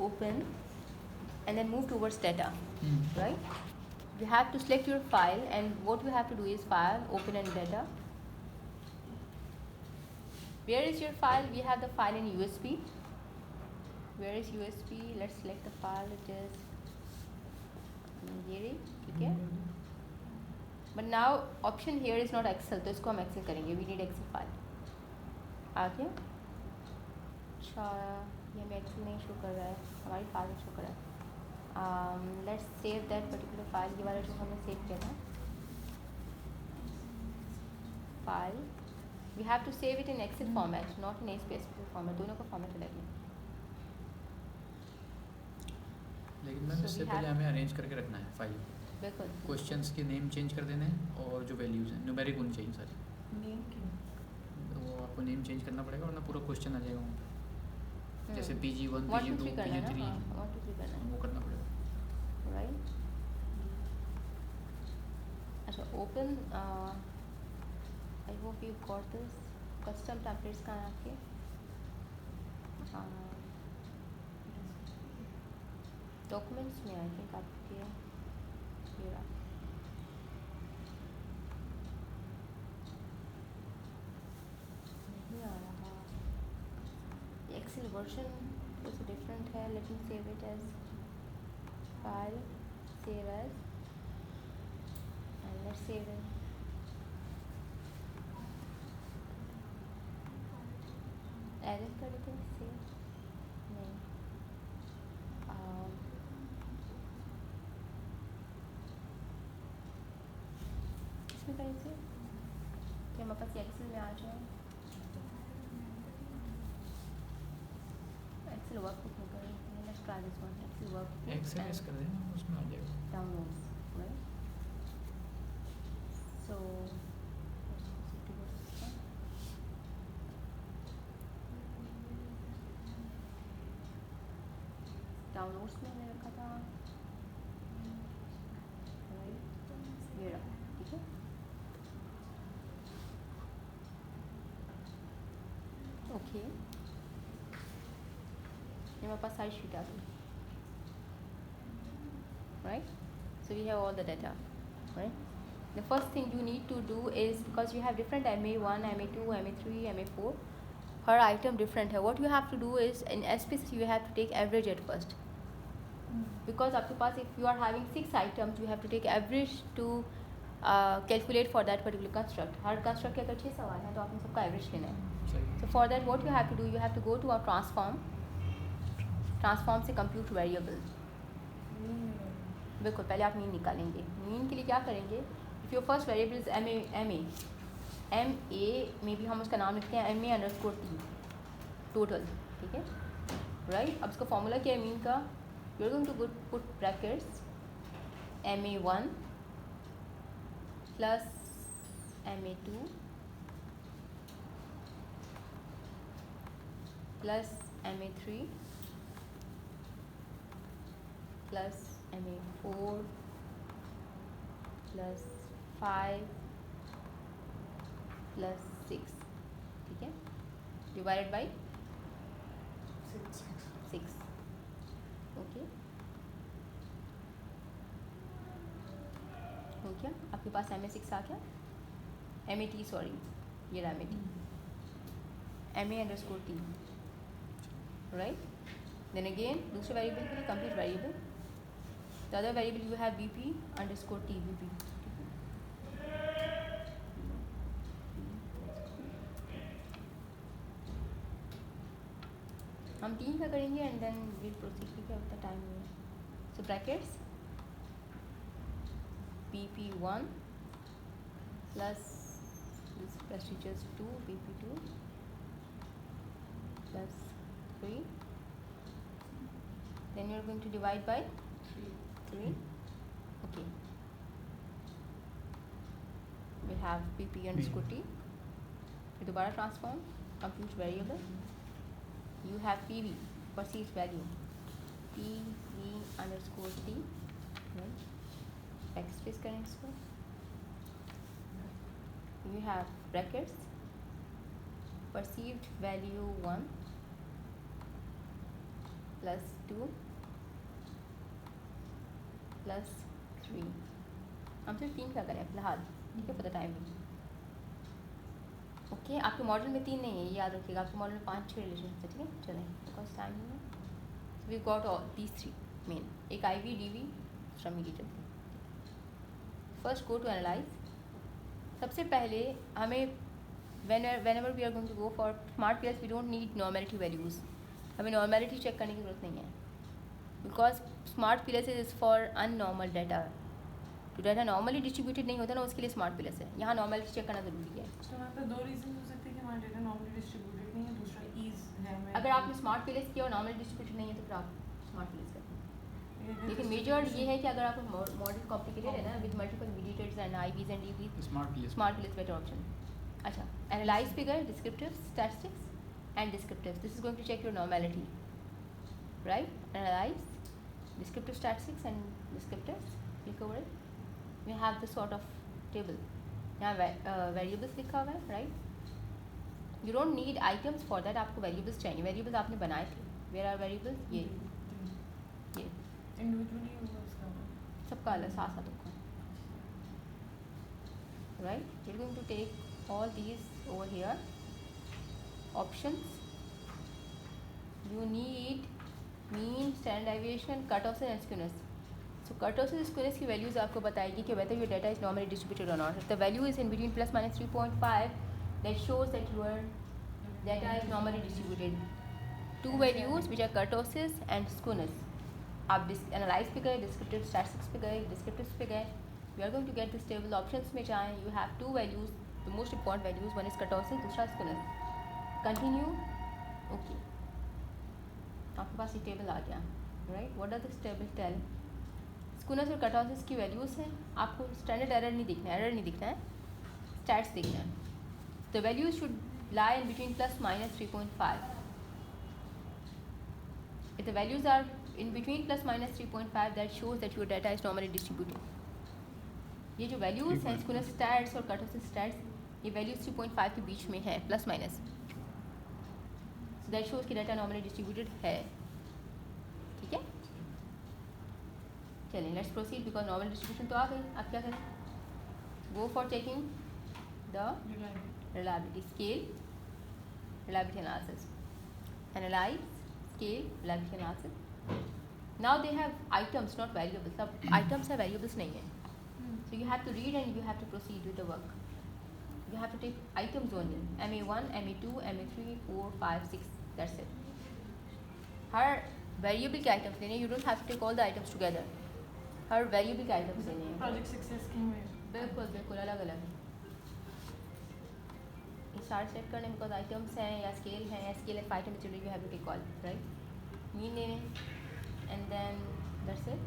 open and then move towards data, right? You have to select your file, and what you have to do is file, open, and data. Where is your file? We have the file in USB. Where is USB? Let's select the file. It is here, ठीक है? But now option here is not Excel, तो इसको हम Excel करेंगे. We need Excel file. आ गया? अच्छा, ये हमें Excel नहीं शो कर रहा है, हमारी फाइल शो कर रहा है. Let's save that particular file. ये वाला जो हमने सेव किया था. File. We have to save it in Excel format, not in ASP format. दोनों का format अलग है. लेकिन मैम इससे पहले हमें अरेंज करके रखना है फाइल. बिल्कुल. क्वेश्चंस के नेम चेंज कर देने हैं और जो वैल्यूज़ हैं न्यूमेरिक होनी चाहिए सारी. नेम क्यों? तो आपको नेम चेंज करना पड़ेगा वरना पूरा क्वेश्चन आ जाएगा वहाँ पे. जैसे PG1 PG2 PG3 वो करना पड़ेगा. राइट. अच्छा, open. I hope you got this. Custom templates कहाँ हैं आपके? डॉक्यूमेंट्स में आई थिंक आपके ये रहा. नहीं आ रहा. एक्सेल वर्जन कुछ डिफरेंट है. Let me save it as file, save as, and let's save it. Edit कर देते हैं. सेव नहीं. इसमें कहीं से कि हमारे पास एक्सेल में आ जाए. एक्सेल वर्कबुक में करें. Let's try this one. Excel workbook. Excel कर देना उसमें आ जाएगा. Downloads, right? सो डाउनलोड्स में मैंने रखा था. ये रहा. ठीक है. ओके. ये मेरे पास सारी शीट आ गई. Right? So we have all the data, right? The first thing you need to do is, because you have different MA1, MA2, MA3, MA4, her item different है. What you have to do is in SPSS you have to take average at first. Because आपके पास if you are having 6 items, you have to take average to calculate for that particular construct. Her construct के अगर 6 सवाल हैं तो आपने सबका average लेना है. So for that what you have to do, you have to go to our transform. Transform से compute variable. बिल्कुल. पहले आप मीन निकालेंगे. मीन के लिए क्या करेंगे? If your first variable is M A में भी हम उसका नाम लिखते हैं MA_T टोटल. ठीक है, राइट? अब इसका फॉर्मूला क्या है मीन का? You are going to put brackets MA1 plus MA2 plus MA3 plus MA4 plus 5 plus 6. ठीक है, डिवाइडेड बाई 6. ओके, हो गया. आपके पास MA6 आ गया. MAT, सॉरी, ये रहा MAT. MA_T, right? Then again दूसरे वेरिएबल के लिए complete variable. The other variable you have BP_T. BP. हम 3 का करेंगे एंड देन विल प्रोसीड. ठीक है, उतना टाइम नहीं है. So brackets BP1 plus this prestigious 2 BP2 plus 3. then you are going to divide by 3. Okay, we have BP_T. फिर दोबारा transform, compute variable. you have PV, perceived value, PV_T, right? backspace करें इसको. you have brackets perceived value 1 plus 2 plus 3. हम सिर्फ 3 क्या करें फिलहाल, ठीक है, फॉर द टाइम. ओके, आपके मॉडल में 3 नहीं है, ये याद रखिएगा. आपके मॉडल में 5-6 रिलेशन है, ठीक है. चलें, बिकॉज टाइम है. We got all these 3 main. एक आई वी डी वी दूसरा mediator. First go to analyse. सबसे पहले हमें whenever we are going to go for smart pairs we don't need normality values. हमें normality चेक करने की ज़रूरत नहीं है, because smart pairs is for unnormal data. जो डाटा नॉर्मली डिस्ट्रीब्यूटेड नहीं होता ना, उसके लिए स्मार्ट प्लेस है. यहाँ नॉर्मलिटी चेक करना ज़रूरी है. तो हमारे पास 2 रीजन हो सकते हैं कि हमारा डाटा नॉर्मली डिस्ट्रीब्यूटेड नहीं है, दूसरा ईज है. अगर आपने स्मार्ट प्लेस किया और नॉर्मली डिस्ट्रीब्यूटेड नहीं है तो फिर आप स्मार्ट प्लेस करें. लेकिन मेजर ये है कि अगर आपका मॉडल कॉम्प्लिकेटेड है ना with multiple mediators and IVs and DVs, smart place better option. अच्छा, analyse figure, descriptives, statistics and descriptives. This is going to check your normality, right. Analyse, descriptive, statistics and descriptives. Click over it. We have this sort of table. यहाँ variables लिखा हुआ है, right. You don't need items for that. आपको variables चाहिए. Variables आपने बनाए थे. Where are variables? ये इंडिविजुअली होगा उसका सबका अलग साथ साथ होगा, right. You are going to take all these over here. Options, you need mean, standard deviation, cut off and skewness. So cutoffs and skewness की वैल्यूज़ आपको बताएगी कि whether your data is normally distributed or not. If the value is in between plus minus 3.5, that shows that your data is normally distributed. Two values which are kurtosis and skewness. आप analyze पे गए, descriptive statistics पे गए, descriptives पे गए. We are going to get this table. Options में जाएँ, you have two values, the most important values. One is kurtosis, दूसरा skewness. Continue. Okay. आपके पास ये table आ गया, right? What does this table tell? स्कूनस और कटऑसिस की वैल्यूज़ हैं. आपको स्टैंडर्ड एरर नहीं दिखना है, स्टैट्स दिखना है. The values should lie in between plus minus 3.5. If the values are in between plus minus 3.5 that shows that your data is normally distributed. ये जो वैल्यूज़ हैं स्कूनस स्टैट्स और कटऑसिस स्टैट्स, ये वैल्यूज 3.5 के बीच में है, प्लस माइनस. दैट शोज कि डाटा नॉर्मली डिस्ट्रीब्यूटेड है, ठीक है. चलिए, let's proceed. Because normal distribution तो आ गई. आप क्या करें? Go for checking the reliability scale, reliability analysis. Analyse, scale, reliability analysis. Now they have items not variables. अब आइटम्स है, वेरिएबल्स नहीं है. So you have to read and you have to proceed with the work. You have to take items only. MA1, MA2, MA3, 4, 5, 6. That's it. हर variable के items लेने. You don't have to take all the items together. हर variable के items लेने हैं. Project success की में बिल्कुल बिल्कुल अलग अलग. ये स्टार्ट सेट करने बिकॉज आइटम्स हैं या स्केल हैं या स्केल एफ आइटम चलिए you have to take all, right. Mean लेने एंड देन दैट्स इट,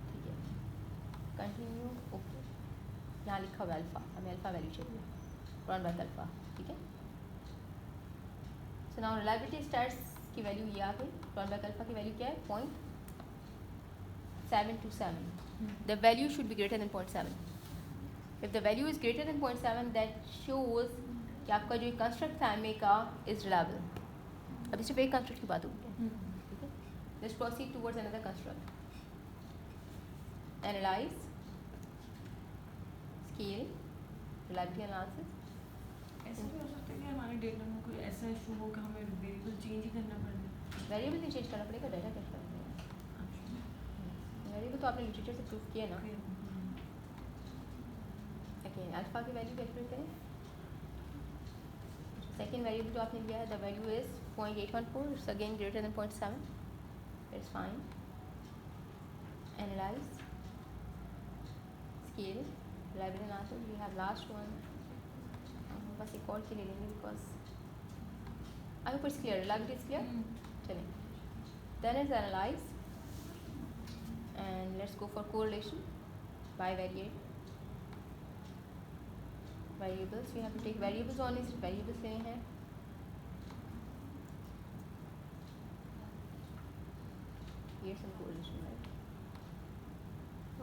ठीक है. कंटिन्यू. ओके, यहाँ लिखा हुआ अल्फ़ा, हमें अल्फ़ा वैल्यू चाहिए. वन बाय अल्फ़ा, ठीक है. सो नाउ रिलायबिलिटी स्टैट्स की वैल्यू ये आ गई. वन बाय अल्फ़ा की वैल्यू क्या है? 0.727. The value should be greater than 0.7. If the value is greater than 0.7, that shows कि आपका जो कंस्ट्रक्ट था MA का इज रिलायबल. अभी सिर्फ एक कंस्ट्रक्ट की बात होगी, ठीक है. Let's proceed towards another construct. Analyse, scale, reliability analysis. ऐसा भी हो सकता है कि हमारे डेटा में कोई ऐसा इशू हो कि हमें वेरिएबल चेंज ही करना पड़े. वेरिएबल नहीं चेंज करना पड़ेगा, डाटा चेंज करना पड़ेगा. वेरिएबल तो आपने लिटरेचर से प्रूफ किया ना. अगेन अल्फा की वैल्यू कैलकुलेट करें. सेकेंड वेरिएबल जो आपने लिया है the value is 0.814. It's again greater than 0.7. It's fine. Analyse, scale, reliability analysis. We have last one. बस एक और के ले लेंगे because I hope it's clear. Reliability is clear. चलें. Then is analyse and let's go for correlation, bivariate, variables. We have to take variables only. सिर्फ variables लेने हैं. Here's some correlation, right?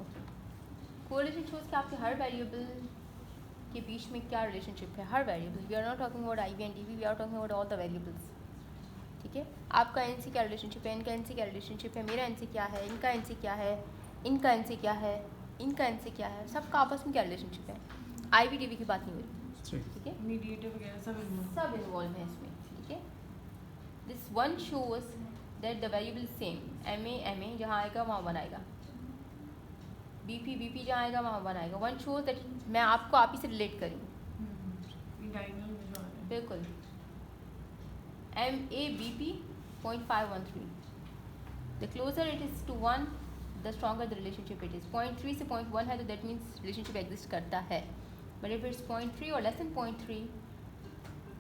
Okay. Correlation shows कि आपके हर variable के बीच में क्या relationship है. हर variable. We are not talking about IV and DV. We are talking about all the variables. ठीक है, आपका एन सी क्या रिलेशनशिप है, इनका एन सी क्या रिलेशनशिप है, मेरा एन सी क्या है, इनका एन सी क्या है, इनका एन सी क्या है, इनका एन सी क्या है, सबका आपस में क्या रिलेशनशिप है। आई वी डी वी की बात नहीं हो रही, ठीक है, मीडिएटर वगैरह सब इन्वॉल्व है इसमें, ठीक है। This one shows that the variable same, M A जहाँ आएगा वहाँ वन आएगा, बी पी जहाँ आएगा वहाँ वन आएगा। वन शोज दैट मैं आपको आप ही से रिलेट करी, डायगोनल में जो आ रहा है बिल्कुल। M A B P 0.513, the closer it is to one the stronger the relationship it is. 0.3 से 0.1 है तो दैट मीन्स रिलेशनशिप एग्जिस्ट करता है, बट इफ इट्स 0.3 और लेस देन 0.3,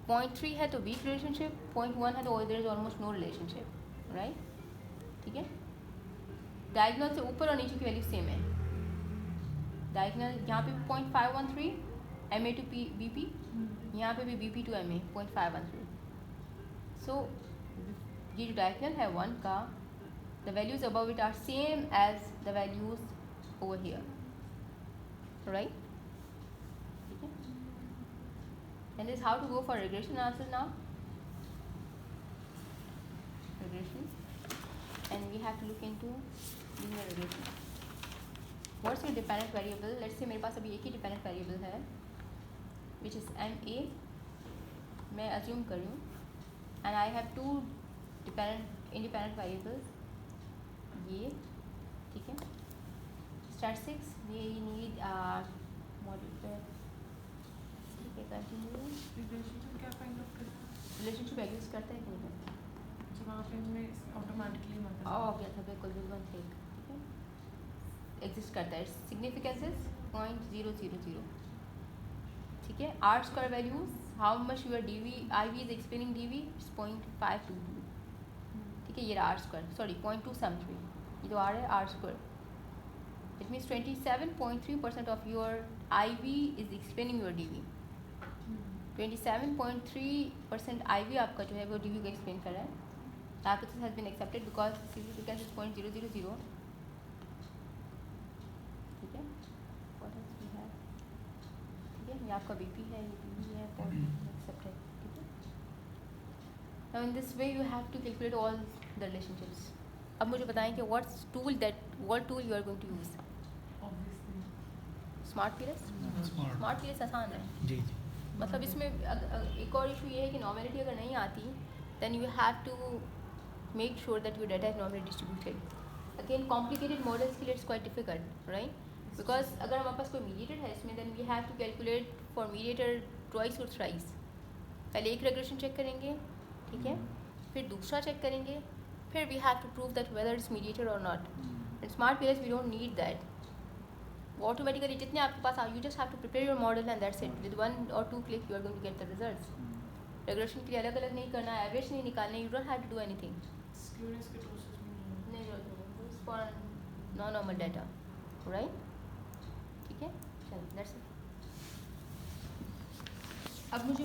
0.3 है तो वीक रिलेशनशिप, 0.1 है तो there is almost no relationship, right, ठीक है। डायगोनल से ऊपर और नीचे की वैल्यू सेम है, डायगोनल यहाँ पे भी 0.513 M A to P B P, यहाँ पे भी B P to M A 0.513। So ये जो डायगोनल है वन का, the values above it are same as the values over here, right, ठीक है। And this how to go for regression answer now, regression, and we have to look into linear regression. What's your dependent variable? Let's say मेरे पास अभी एक ही dependent variable है which is MA, मैं assume कर रही हूँ, and I have two independent variables, ये, ठीक है। Statistics, we need module पे, ठीक है, continue। रिलेशनशिप क्या फाइंड आउट करना है, Relationship exist करता है कि नहीं करता? जब वहाँ पे हमें ऑटोमेटिकली मत हो गया था, बिल्कुल बिल्कुल ठीक, ठीक है, एग्जिस्ट करता है। सिग्निफिकेंस इज 0.000, ठीक है। R square values, how much your D V I V is explaining D V, it's 0.522, ठीक है, ये आर स्क्वायर, सॉरी 0.273, ये तो आर है, R square, it means 27.3% of your I V is explaining your D V. 27.3% I V आपका जो है वो डी वी को एक्सप्लेन कर रहा है। Hypothesis has been accepted because significance is 0.000, ठीक है। What else we have, ठीक है, ये आपका BP है, ये PV है, और accepted, ठीक है। Now in this way you have to calculate all the relationships. अब मुझे बताएं कि what tool you are going to use? Obviously Smart PLS? Smart PLS आसान है जी जी। मतलब इसमें एक और इशू ये है कि नॉर्मेलिटी अगर नहीं आती then you have to make sure that your data is normally distributed. Again, complicated models के लिए it's quite difficult, right? Because अगर हमारे पास कोई mediator है इसमें, then we have to calculate for mediator twice or thrice. पहले एक regression check करेंगे, ठीक है, फिर दूसरा check करेंगे, फिर we have to prove that whether it's mediator or not. In smart PLS we don't need that. वो automatically जितने आपके पास you just have to prepare your model and that's it. With 1 or 2 click you are going to get the results. Regression के लिए अलग अलग नहीं करना, average नहीं निकालना, you don't have to do anything. Skewness के प्रोसेस में नहीं जरूरत नहीं, it's for non-normal data, right? ठीक है, चलो, that's it. अब मुझे